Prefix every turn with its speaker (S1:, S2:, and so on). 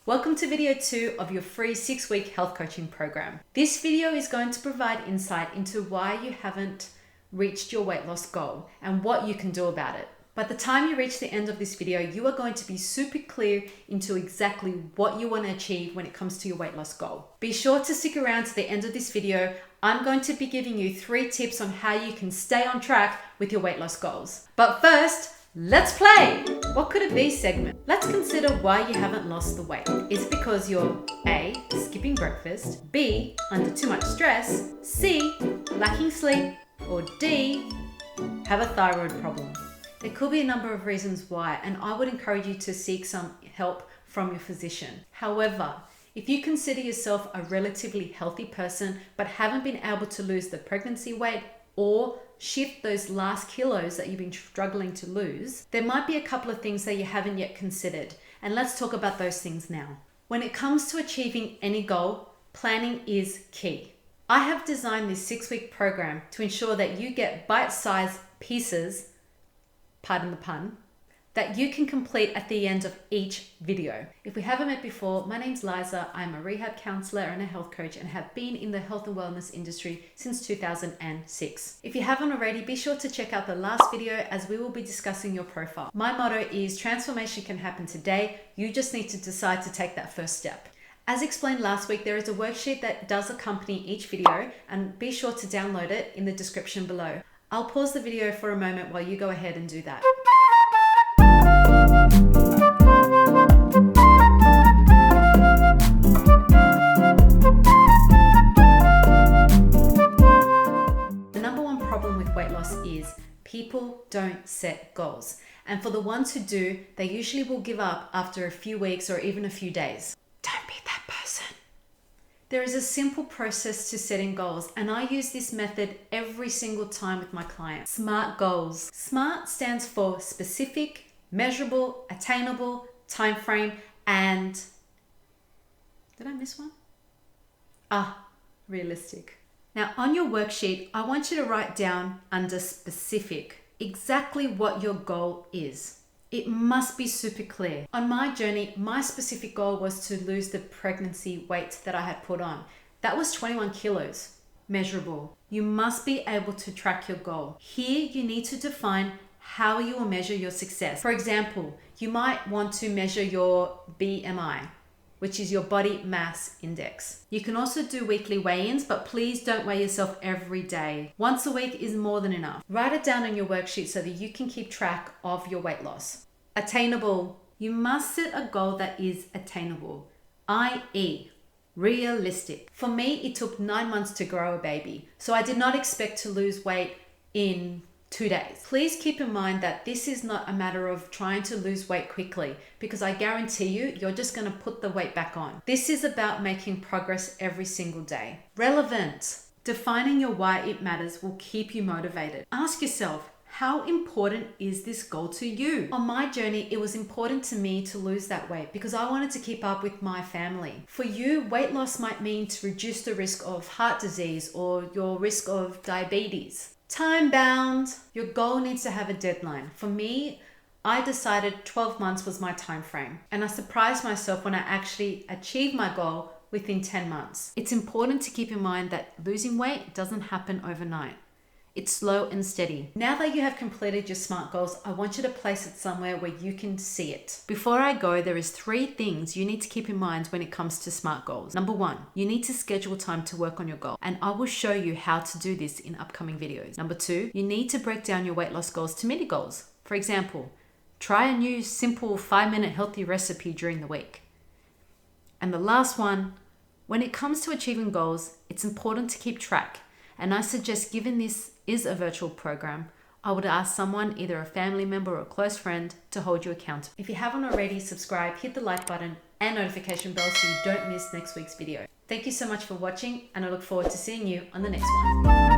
S1: Welcome to video 2 of your free 6-week health coaching program. This video is going to provide insight into why you haven't reached your weight loss goal and what you can do about it. By the time you reach the end of this video, you are going to be super clear into exactly what you want to achieve when it comes to your weight loss goal. Be sure to stick around to the end of this video. I'm going to be giving you 3 tips on how you can stay on track with your weight loss goals. But first, let's play! What could it be segment? Let's consider why you haven't lost the weight. Is it because you're A, skipping breakfast, B, under too much stress, C, lacking sleep, or D, have a thyroid problem? There could be a number of reasons why, and I would encourage you to seek some help from your physician. However, if you consider yourself a relatively healthy person but haven't been able to lose the pregnancy weight or shift those last kilos that you've been struggling to lose, there might be a couple of things that you haven't yet considered. And let's talk about those things now. When it comes to achieving any goal, planning is key. I have designed this 6-week program to ensure that you get bite-sized pieces, pardon the pun, that you can complete at the end of each video. If we haven't met before, my name's Liza. I'm a rehab counselor and a health coach and have been in the health and wellness industry since 2006. If you haven't already, be sure to check out the last video as we will be discussing your profile. My motto is transformation can happen today. You just need to decide to take that first step. As explained last week, there is a worksheet that does accompany each video, and be sure to download it in the description below. I'll pause the video for a moment while you go ahead and do that. The number one problem with weight loss is people don't set goals. And for the ones who do, they usually will give up after a few weeks or even a few days. Don't be that person. There is a simple process to setting goals, and I use this method every single time with my clients. SMART goals. SMART stands for specific, measurable, attainable, time frame, and did I miss one? Realistic. Now on your worksheet, I want you to write down under specific exactly what your goal is. It must be super clear. On my journey, my specific goal was to lose the pregnancy weight that I had put on. That was 21 kilos. Measurable. You must be able to track your goal. Here you need to define how you will measure your success. For example, you might want to measure your BMI, which is your body mass index. You can also do weekly weigh-ins, but please don't weigh yourself every day. Once a week is more than enough. Write it down on your worksheet so that you can keep track of your weight loss. Attainable. You must set a goal that is attainable, i.e., realistic. For me, it took 9 months to grow a baby, so I did not expect to lose weight in 2 days. Please keep in mind that this is not a matter of trying to lose weight quickly, because I guarantee you're just going to put the weight back on. This is about making progress every single day. Relevant. Defining your why it matters will keep you motivated. Ask yourself, how important is this goal to you? On my journey, it was important to me to lose that weight because I wanted to keep up with my family. For you, weight loss might mean to reduce the risk of heart disease or your risk of diabetes. Time bound. Your goal needs to have a deadline. For me, I decided 12 months was my time frame, and I surprised myself when I actually achieved my goal within 10 months. It's important to keep in mind that losing weight doesn't happen overnight. It's slow and steady. Now that you have completed your SMART goals, I want you to place it somewhere where you can see it. Before I go, there is 3 things you need to keep in mind when it comes to SMART goals. Number 1, you need to schedule time to work on your goal, and I will show you how to do this in upcoming videos. Number 2, you need to break down your weight loss goals to mini goals. For example, try a new simple 5-minute healthy recipe during the week. And the last one, when it comes to achieving goals, it's important to keep track. And I suggest, given this is a virtual program, I would ask someone, either a family member or a close friend, to hold you accountable. If you haven't already, subscribe, hit the like button and notification bell so you don't miss next week's video. Thank you so much for watching, and I look forward to seeing you on the next one.